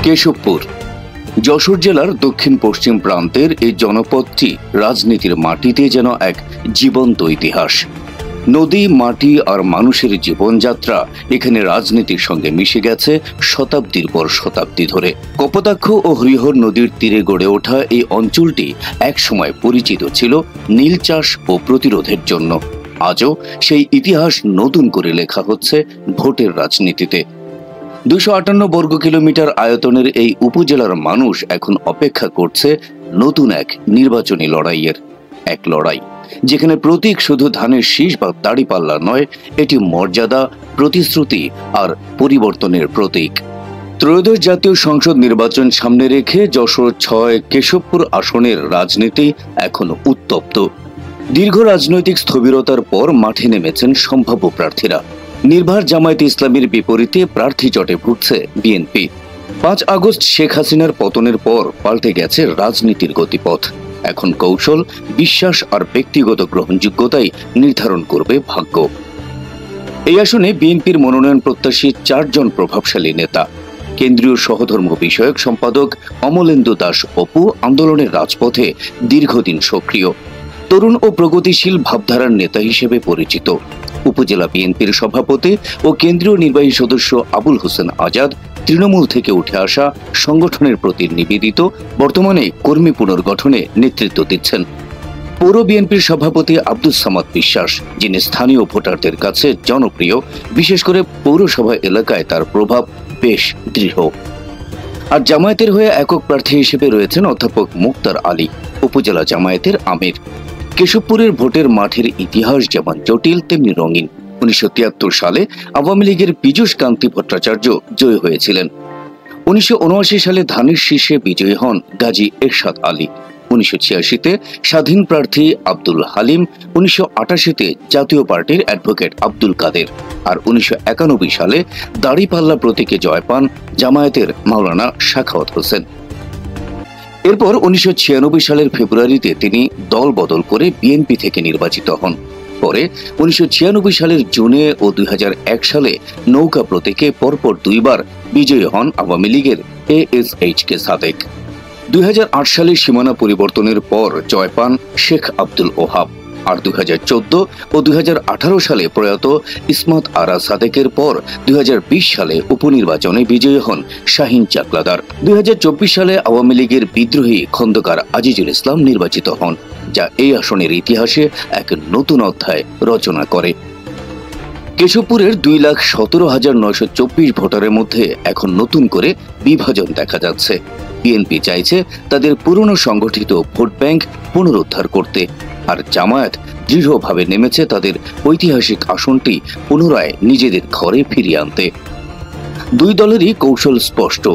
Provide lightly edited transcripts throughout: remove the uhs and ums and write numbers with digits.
কেশবপুর যশোর জেলার দক্ষিণ পশ্চিম প্রান্তের এই জনপদটি রাজনীতির মাটিতে যেন এক জীবন্ত ইতিহাস। নদী, মাটি আর মানুষের জীবনযাত্রা এখানে রাজনীতির সঙ্গে মিশে গেছে শতাব্দীর পর শতাব্দী ধরে। কপোতাক্ষ ও হরিহর নদীর তীরে গড়ে ওঠা এই অঞ্চলটি একসময় পরিচিত ছিল নীল চাষ ও প্রতিরোধের জন্য। আজও সেই ইতিহাস নতুন করে লেখা হচ্ছে ভোটের রাজনীতিতে। 258 বর্গ কিলোমিটার আয়তনের এই উপজেলার মানুষ এখন অপেক্ষা করছে নতুন এক নির্বাচনী লড়াইয়ের। এক লড়াই যেখানে প্রতীক শুধু ধানের শীষ বা দাড়িপাল্লা নয়, এটি মর্যাদা, প্রতিশ্রুতি আর পরিবর্তনের প্রতীক। ত্রয়োদশ জাতীয় সংসদ নির্বাচন সামনে রেখে যশোর 6 কেশবপুর আসনের রাজনীতি এখন উত্তপ্ত। দীর্ঘ রাজনৈতিক স্থবিরতার পর মাঠে নেমেছেন সম্ভাব্য প্রার্থীরা। নির্ভর জামায়াতে ইসলামীর বিপরীতে প্রার্থী জটে ভুগছে বিএনপি। 5 আগস্ট শেখ হাসিনার পতনের পর পাল্টে গেছে রাজনীতির গতিপথ। এখন কৌশল, বিশ্বাস আর ব্যক্তিগত গ্রহণযোগ্যতাই নির্ধারণ করবে ভাগ্য। এই আসনে বিএনপির মনোনয়ন প্রত্যাশী 4 জন প্রভাবশালী নেতা। কেন্দ্রীয় সহধর্ম বিষয়ক সম্পাদক অমলেন্দু দাস অপু আন্দোলনের রাজপথে দীর্ঘদিন সক্রিয়। তরুণ ও প্রগতিশীল ভাবধারার নেতা হিসেবে পরিচিত। উপজেলা বিএনপির সভাপতি ও কেন্দ্রীয় নির্বাহী সদস্য আবুল হোসেন আজাদ তৃণমূল থেকে উঠে আসা সংগঠনের প্রতি নিবেদিত, বর্তমানে কর্মী পুনর্গঠনে নেতৃত্ব দিচ্ছেন। পৌর বিএনপির সভাপতি আব্দুস সামাদ বিশ্বাস, যিনি স্থানীয় ভোটারদের কাছে জনপ্রিয়, বিশেষ করে পৌরসভা এলাকায় তার প্রভাব বেশ দৃঢ়। আর জামায়াতের হয়ে একক প্রার্থী হিসেবে রয়েছেন অধ্যাপক মুক্তার আলী, উপজেলা জামায়াতের আমির। কেশবপুরের ভোটের মাঠের ইতিহাস যেমন জটিল তেমনি রঙিন। 1973 সালে আওয়ামী লীগের পীযূষ কান্তি ভট্টাচার্য জয়ী হয়েছিলেন। 1979 সালে ধানের শীষে বিজয়ী হন গাজী এরশাদ আলী। 1986-তে স্বাধীন প্রার্থী আব্দুল হালিম। 1988-তে জাতীয় পার্টির অ্যাডভোকেট আব্দুল কাদের। আর 1991 সালে দাড়িপাল্লা প্রতীকে জয় পান জামায়াতের মাওলানা শাখাওয়াত হোসেন। এরপর 1996 সালের ফেব্রুয়ারিতে তিনি দল বদল করে বিএনপি থেকে নির্বাচিত হন। পরে 1996 সালের জুনে ও 2001 সালে নৌকা প্রতীকে পরপর 2 বার বিজয়ী হন আওয়ামী লীগের ASHK সাদেক। 2008 সালে সীমানা পরিবর্তনের পর জয় পান শেখ আব্দুল ওহাব। আর 2014 ও 2018 সালে প্রয়াত ইসমাত আরা সাদেকের পর 2020 সালে উপনির্বাচনে বিজয়ী হন শাহিন চাকলাদার। 2024 সালে আওয়ামী লীগের বিদ্রোহী খন্দকার আজিজুল ইসলাম নির্বাচিত হন, যা এই আসনের ইতিহাসে এক নতুন অধ্যায় রচনা করে। কেশবপুরের 2,17,924 ভোটারের মধ্যে এখন নতুন করে বিভাজন দেখা যাচ্ছে। বিএনপি চাইছে তাদের পুরনো সংগঠিত ভোট ব্যাংক পুনরুদ্ধার করতে, আর জামায়াত দৃঢ়ভাবে নেমেছে তাদের ঐতিহাসিক আসনটি পুনরায় নিজেদের ঘরে ফিরিয়ে আনতে। 2 দলেরই কৌশল স্পষ্ট,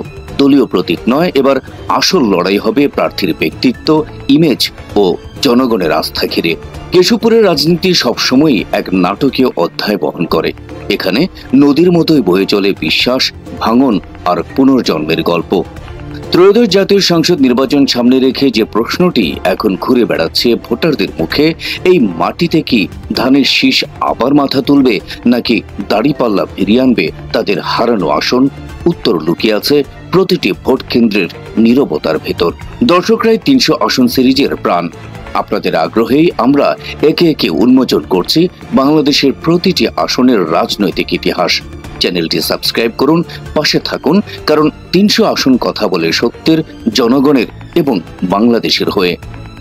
দলীয় প্রতীক নয়, এবার আসল লড়াই হবে প্রার্থীর ব্যক্তিত্ব, ইমেজ ও জনগণের আস্থা ঘিরে। কেশবপুরের রাজনীতি সবসময়ই এক নাটকীয় অধ্যায় বহন করে। এখানে নদীর মতোই বয়ে চলে বিশ্বাস, ভাঙন আর পুনর্জন্মের গল্প। ত্রয়োদশ জাতীয় সংসদ নির্বাচন সামনে রেখে যে প্রশ্নটি এখন ঘুরে বেড়াচ্ছে ভোটারদের মুখে, এই মাটিতে কি ধানের শীষ আবার মাথা তুলবে, নাকি দাড়িপাল্লা ফিরিয়ে আনবে তাদের হারানো আসন? উত্তর লুকিয়ে আছে প্রতিটি ভোট কেন্দ্রের নীরবতার ভেতর। দর্শকরাই 300 আসন সিরিজের প্রাণ। আপনাদের আগ্রহেই আমরা একে একে উন্মোচন করছি বাংলাদেশের প্রতিটি আসনের রাজনৈতিক ইতিহাস। চ্যানেলটি সাবস্ক্রাইব করুন, পাশে থাকুন, কারণ 300 আসন কথা বলে সত্যের, জনগণের এবং বাংলাদেশের হয়ে।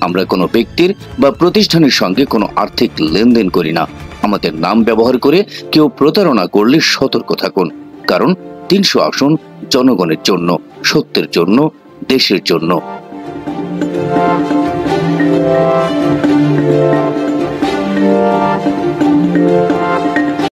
আমরা কোনো ব্যক্তির বা প্রতিষ্ঠানের সঙ্গে কোনো আর্থিক লেনদেন করি না। আমাদের নাম ব্যবহার করে কেউ প্রতারণা করলে সতর্ক থাকুন, কারণ 300 আসন জনগণের জন্য, সত্যের জন্য, দেশের জন্য।